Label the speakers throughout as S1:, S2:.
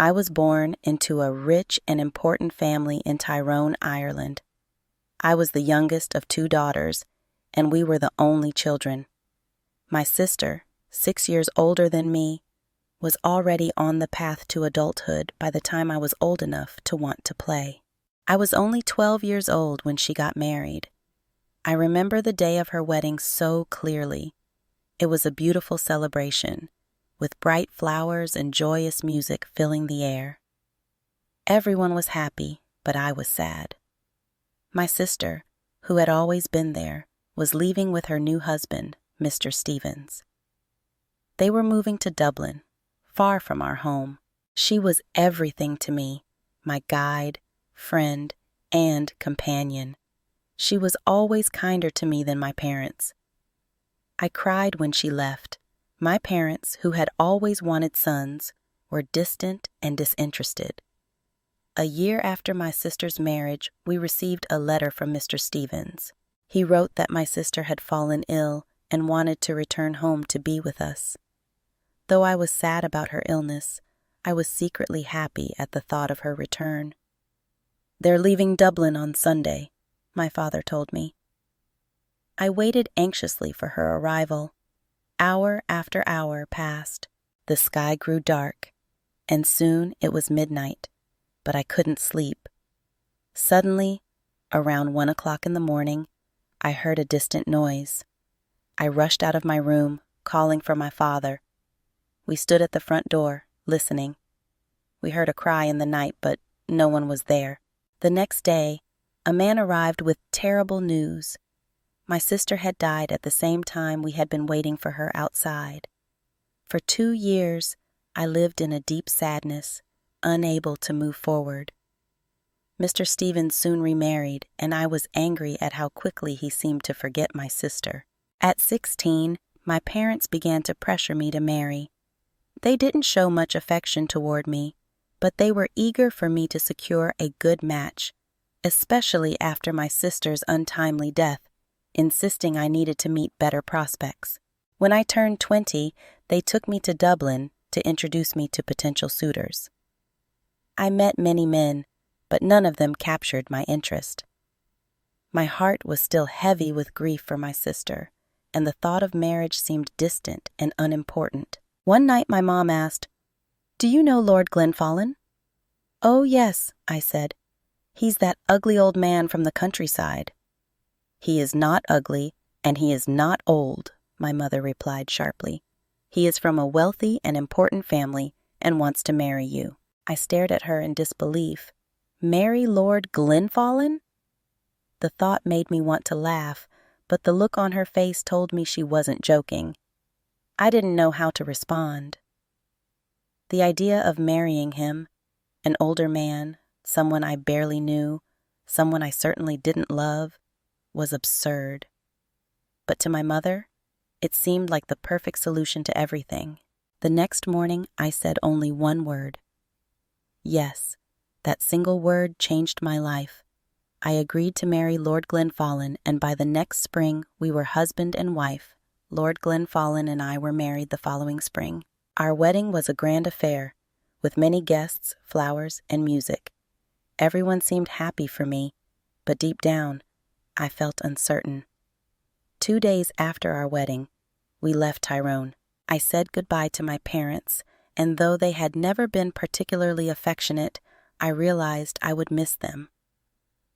S1: I was born into a rich and important family in Tyrone, Ireland. I was the youngest of 2 daughters, and we were the only children. My sister, 6 years older than me, was already on the path to adulthood by the time I was old enough to want to play. I was only 12 years old when she got married. I remember the day of her wedding so clearly. It was a beautiful celebration, with bright flowers and joyous music filling the air. Everyone was happy, but I was sad. My sister, who had always been there, was leaving with her new husband, Mr. Stevens. They were moving to Dublin, far from our home. She was everything to me, my guide, friend, and companion. She was always kinder to me than my parents. I cried when she left. My parents, who had always wanted sons, were distant and disinterested. A year after my sister's marriage, we received a letter from Mr. Stevens. He wrote that my sister had fallen ill and wanted to return home to be with us. Though I was sad about her illness, I was secretly happy at the thought of her return. "They're leaving Dublin on Sunday," my father told me. I waited anxiously for her arrival. Hour after hour passed. The sky grew dark, and soon it was midnight, but I couldn't sleep. Suddenly, around 1 o'clock in the morning, I heard a distant noise. I rushed out of my room, calling for my father. We stood at the front door, listening. We heard a cry in the night, but no one was there. The next day, a man arrived with terrible news. My sister had died at the same time we had been waiting for her outside. For 2 years, I lived in a deep sadness, unable to move forward. Mr. Stevens soon remarried, and I was angry at how quickly he seemed to forget my sister. At 16, my parents began to pressure me to marry. They didn't show much affection toward me, but they were eager for me to secure a good match, especially after my sister's untimely death, insisting I needed to meet better prospects. When I turned 20, they took me to Dublin to introduce me to potential suitors. I met many men, but none of them captured my interest. My heart was still heavy with grief for my sister, and the thought of marriage seemed distant and unimportant. One night my mom asked, "Do you know Lord Glenfallen?" "Oh, yes," I said. "He's that ugly old man from the countryside." "He is not ugly, and he is not old," my mother replied sharply. "He is from a wealthy and important family and wants to marry you." I stared at her in disbelief. Marry Lord Glenfallen? The thought made me want to laugh, but the look on her face told me she wasn't joking. I didn't know how to respond. The idea of marrying him, an older man, someone I barely knew, someone I certainly didn't love, was absurd. But to my mother, it seemed like the perfect solution to everything. The next morning, I said only one word. Yes, that single word changed my life. I agreed to marry Lord Glenfallen, and by the next spring, we were husband and wife. Lord Glenfallen and I were married the following spring. Our wedding was a grand affair, with many guests, flowers, and music. Everyone seemed happy for me, but deep down, I felt uncertain. 2 days after our wedding, we left Tyrone. I said goodbye to my parents, and though they had never been particularly affectionate, I realized I would miss them.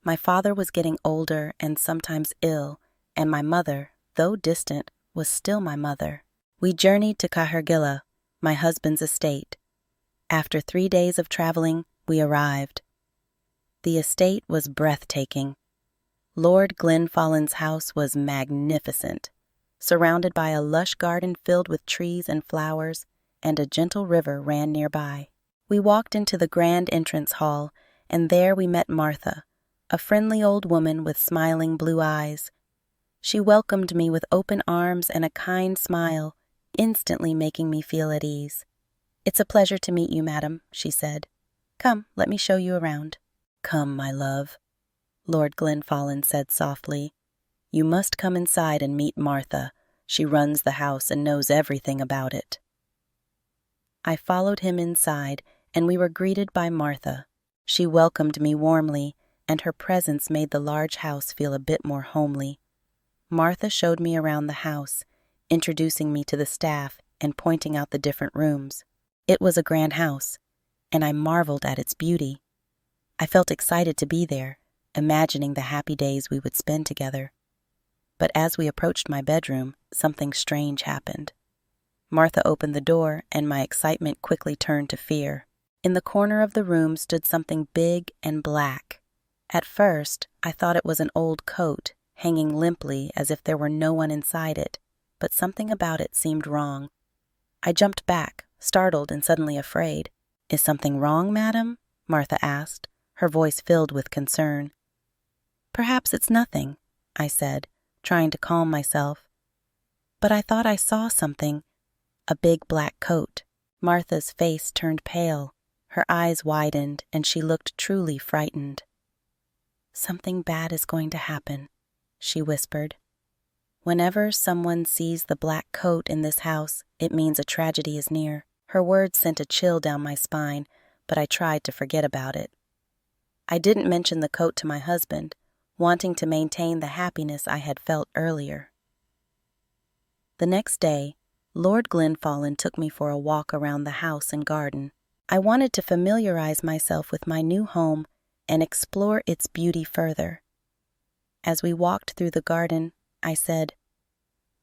S1: My father was getting older and sometimes ill, and my mother, though distant, was still my mother. We journeyed to Cahergilla, my husband's estate. After 3 days of traveling, we arrived. The estate was breathtaking. Lord Glenfallen's house was magnificent, surrounded by a lush garden filled with trees and flowers, and a gentle river ran nearby. We walked into the grand entrance hall, and there we met Martha, a friendly old woman with smiling blue eyes. She welcomed me with open arms and a kind smile, instantly making me feel at ease. "It's a pleasure to meet you, madam," she said. "Come, let me show you around." "Come, my love," Lord Glenfallen said softly. "You must come inside and meet Martha. She runs the house and knows everything about it." I followed him inside, and we were greeted by Martha. She welcomed me warmly, and her presence made the large house feel a bit more homely. Martha showed me around the house, introducing me to the staff and pointing out the different rooms. It was a grand house, and I marveled at its beauty. I felt excited to be there, imagining the happy days we would spend together. But as we approached my bedroom, something strange happened. Martha opened the door, and my excitement quickly turned to fear. In the corner of the room stood something big and black. At first, I thought it was an old coat, hanging limply as if there were no one inside it, but something about it seemed wrong. I jumped back, startled and suddenly afraid. "Is something wrong, madam?" Martha asked, her voice filled with concern. "Perhaps it's nothing," I said, trying to calm myself. "But I thought I saw something, a big black coat." Martha's face turned pale, her eyes widened, and she looked truly frightened. "Something bad is going to happen," she whispered. "Whenever someone sees the black coat in this house, it means a tragedy is near." Her words sent a chill down my spine, but I tried to forget about it. I didn't mention the coat to my husband, wanting to maintain the happiness I had felt earlier. The next day, Lord Glenfallen took me for a walk around the house and garden. I wanted to familiarize myself with my new home and explore its beauty further. As we walked through the garden, I said,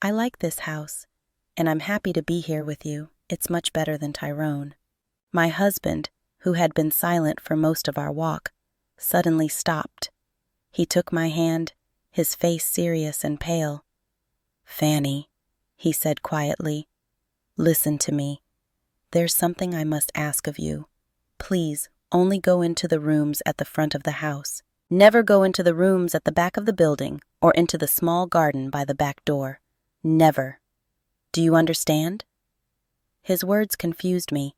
S1: "I like this house, and I'm happy to be here with you. It's much better than Tyrone." My husband, who had been silent for most of our walk, suddenly stopped. He took my hand, his face serious and pale. "Fanny," he said quietly, "listen to me. There's something I must ask of you. Please, only go into the rooms at the front of the house. Never go into the rooms at the back of the building or into the small garden by the back door. Never. Do you understand?" His words confused me.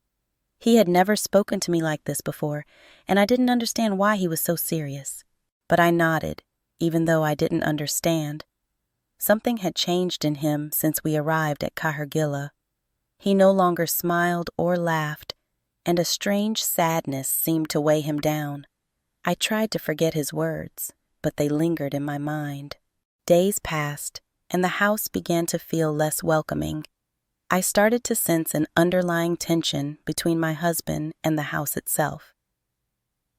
S1: He had never spoken to me like this before, and I didn't understand why he was so serious. But I nodded, even though I didn't understand. Something had changed in him since we arrived at Cahergilla. He no longer smiled or laughed, and a strange sadness seemed to weigh him down. I tried to forget his words, but they lingered in my mind. Days passed, and the house began to feel less welcoming. I started to sense an underlying tension between my husband and the house itself.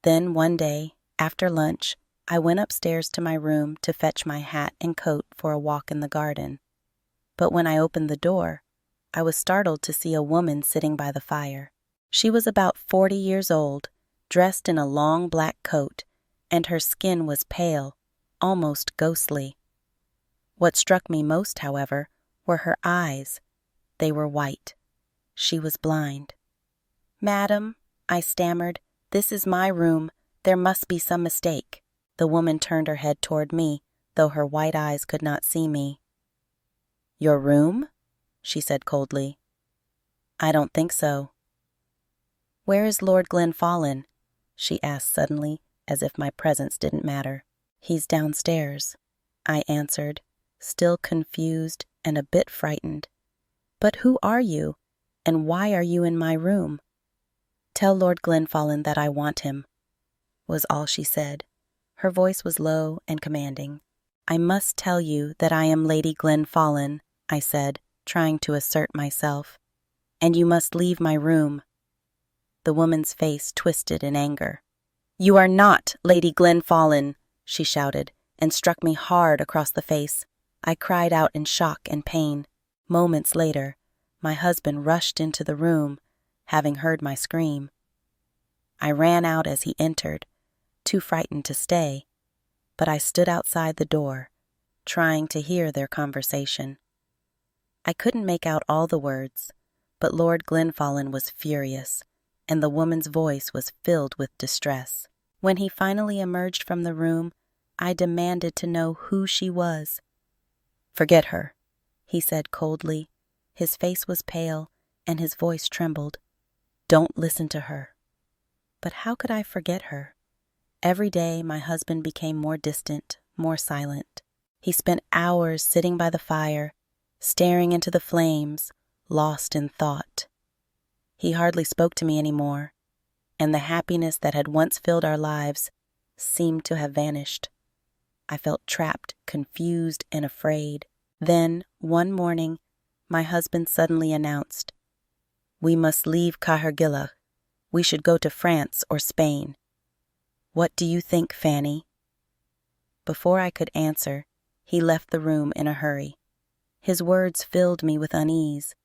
S1: Then one day, after lunch, I went upstairs to my room to fetch my hat and coat for a walk in the garden. But when I opened the door, I was startled to see a woman sitting by the fire. She was about 40 years old, dressed in a long black coat, and her skin was pale, almost ghostly. What struck me most, however, were her eyes. They were white. She was blind. "Madam," I stammered, "this is my room. There must be some mistake." The woman turned her head toward me, though her white eyes could not see me. "Your room?" she said coldly. "I don't think so." "Where is Lord Glenfallen?" she asked suddenly, as if my presence didn't matter. "He's downstairs," I answered, still confused and a bit frightened. "But who are you, and why are you in my room?" "Tell Lord Glenfallen that I want him," was all she said. Her voice was low and commanding. "I must tell you that I am Lady Glenfallen," I said, trying to assert myself. "And you must leave my room." The woman's face twisted in anger. "You are not Lady Glenfallen," she shouted, and struck me hard across the face. I cried out in shock and pain. Moments later, my husband rushed into the room, having heard my scream. I ran out as he entered, too frightened to stay, but I stood outside the door, trying to hear their conversation. I couldn't make out all the words, but Lord Glenfallen was furious, and the woman's voice was filled with distress. When he finally emerged from the room, I demanded to know who she was. "Forget her," he said coldly. His face was pale, and his voice trembled. "Don't listen to her." But how could I forget her? Every day my husband became more distant, more silent. He spent hours sitting by the fire, staring into the flames, lost in thought. He hardly spoke to me anymore, and the happiness that had once filled our lives seemed to have vanished. I felt trapped, confused, and afraid. Then, one morning, my husband suddenly announced, "We must leave Cahergillah. We should go to France or Spain. What do you think, Fanny?" Before I could answer, he left the room in a hurry. His words filled me with unease.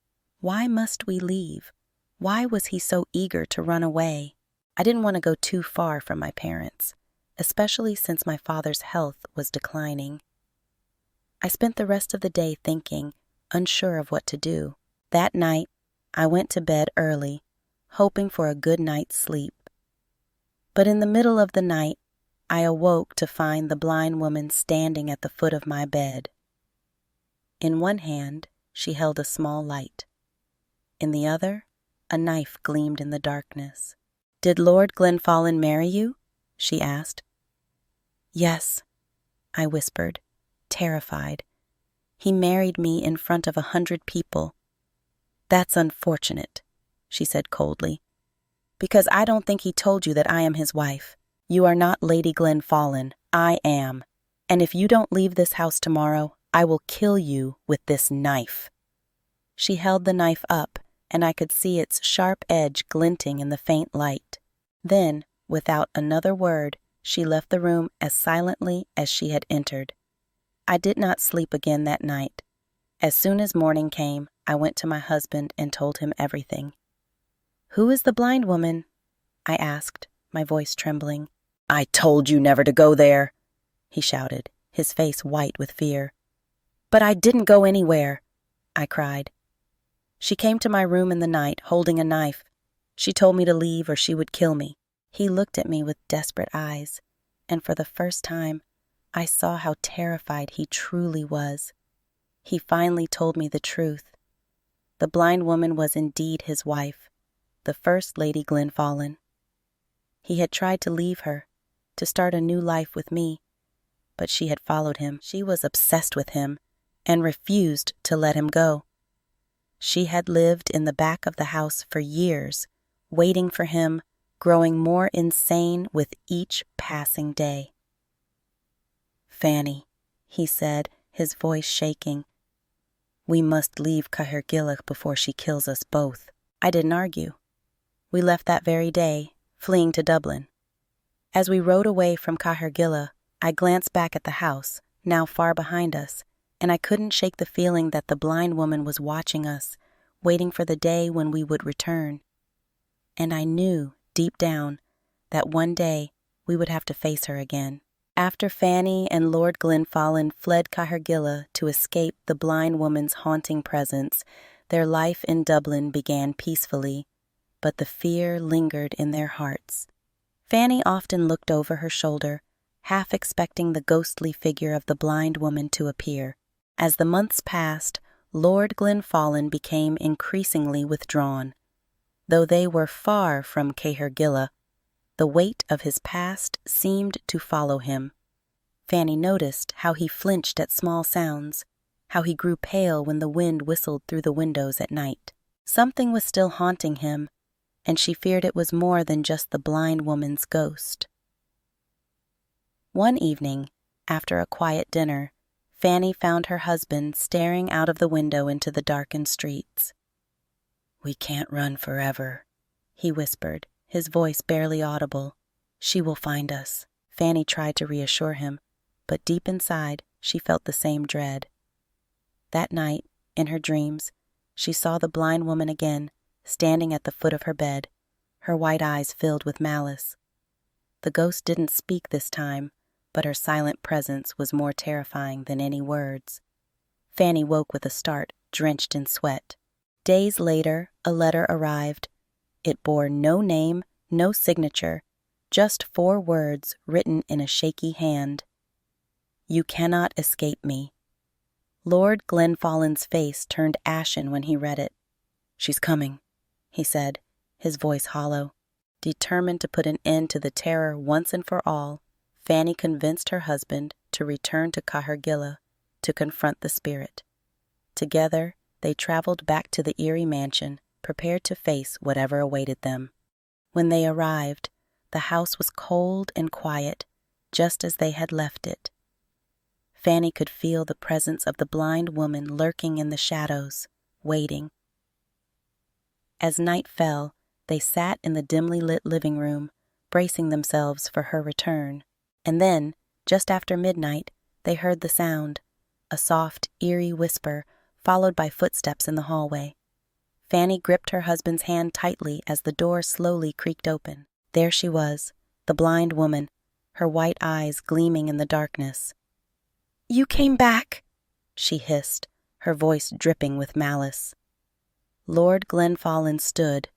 S1: Why must we leave? Why was he so eager to run away? I didn't want to go too far from my parents, especially since my father's health was declining. I spent the rest of the day thinking, unsure of what to do. That night, I went to bed early, hoping for a good night's sleep. But in the middle of the night, I awoke to find the blind woman standing at the foot of my bed. In one hand, she held a small light. In the other, a knife gleamed in the darkness. "Did Lord Glenfallen marry you?" she asked. "Yes," I whispered, terrified. "He married me in front of 100 people." "That's unfortunate," she said coldly, "because I don't think he told you that I am his wife. You are not Lady Glenfallen. I am. And if you don't leave this house tomorrow, I will kill you with this knife." She held the knife up, and I could see its sharp edge glinting in the faint light. Then, without another word, she left the room as silently as she had entered. I did not sleep again that night. As soon as morning came, I went to my husband and told him everything. "Who is the blind woman?" I asked, my voice trembling. "I told you never to go there," he shouted, his face white with fear. "But I didn't go anywhere," I cried. "She came to my room in the night, holding a knife. She told me to leave or she would kill me." He looked at me with desperate eyes, and for the first time, I saw how terrified he truly was. He finally told me the truth. The blind woman was indeed his wife, the first Lady Glenfallen. He had tried to leave her, to start a new life with me, but she had followed him. She was obsessed with him and refused to let him go. She had lived in the back of the house for years, waiting for him, growing more insane with each passing day. "Fanny," he said, his voice shaking, "we must leave Cahergillah before she kills us both." I didn't argue. We left that very day, fleeing to Dublin. As we rode away from Cahergillah, I glanced back at the house, now far behind us, and I couldn't shake the feeling that the blind woman was watching us, waiting for the day when we would return. And I knew, deep down, that one day we would have to face her again. After Fanny and Lord Glenfallen fled Cahergillah to escape the blind woman's haunting presence, their life in Dublin began peacefully, but the fear lingered in their hearts. Fanny often looked over her shoulder, half expecting the ghostly figure of the blind woman to appear. As the months passed, Lord Glenfallen became increasingly withdrawn. Though they were far from Cahergillah, the weight of his past seemed to follow him. Fanny noticed how he flinched at small sounds, how he grew pale when the wind whistled through the windows at night. Something was still haunting him, and she feared it was more than just the blind woman's ghost. One evening, after a quiet dinner, Fanny found her husband staring out of the window into the darkened streets. "We can't run forever," he whispered, his voice barely audible. "She will find us." Fanny tried to reassure him, but deep inside she felt the same dread. That night, in her dreams, she saw the blind woman again, standing at the foot of her bed, her white eyes filled with malice. The ghost didn't speak this time, but her silent presence was more terrifying than any words. Fanny woke with a start, drenched in sweat. Days later, a letter arrived. It bore no name, no signature, just 4 words written in a shaky hand. "You cannot escape me." Lord Glenfallen's face turned ashen when he read it. "She's coming," he said, his voice hollow. Determined to put an end to the terror once and for all, Fanny convinced her husband to return to Cahergillah to confront the spirit. Together, they traveled back to the eerie mansion, prepared to face whatever awaited them. When they arrived, the house was cold and quiet, just as they had left it. Fanny could feel the presence of the blind woman lurking in the shadows, waiting. As night fell, they sat in the dimly lit living room, bracing themselves for her return. And then, just after midnight, they heard the sound, a soft, eerie whisper, followed by footsteps in the hallway. Fanny gripped her husband's hand tightly as the door slowly creaked open. There she was, the blind woman, her white eyes gleaming in the darkness. "You came back," she hissed, her voice dripping with malice. Lord Glenfallen stood,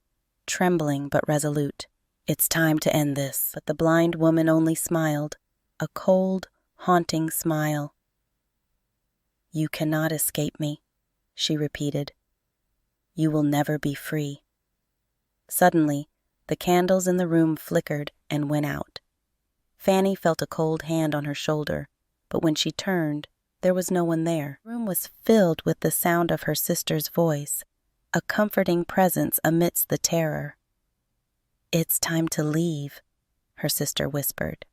S1: trembling but resolute. "It's time to end this." But the blind woman only smiled, a cold, haunting smile. "You cannot escape me," she repeated. "You will never be free." Suddenly, the candles in the room flickered and went out. Fanny felt a cold hand on her shoulder, but when she turned, there was no one there. The room was filled with the sound of her sister's voice, a comforting presence amidst the terror. "It's time to leave," her sister whispered.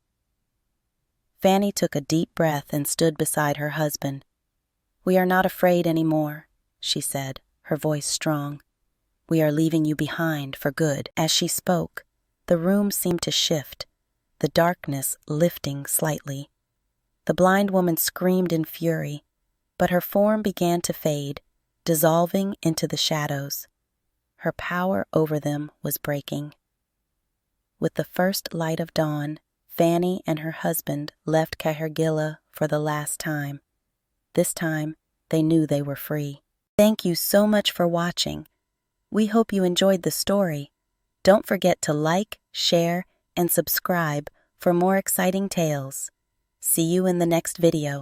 S1: Fanny took a deep breath and stood beside her husband. "We are not afraid any more," she said, her voice strong. "We are leaving you behind for good." As she spoke, the room seemed to shift, the darkness lifting slightly. The blind woman screamed in fury, but her form began to fade, dissolving into the shadows. Her power over them was breaking. With the first light of dawn, Fanny and her husband left Cahergilla for the last time. This time, they knew they were free. Thank you so much for watching. We hope you enjoyed the story. Don't forget to like, share, and subscribe for more exciting tales. See you in the next video.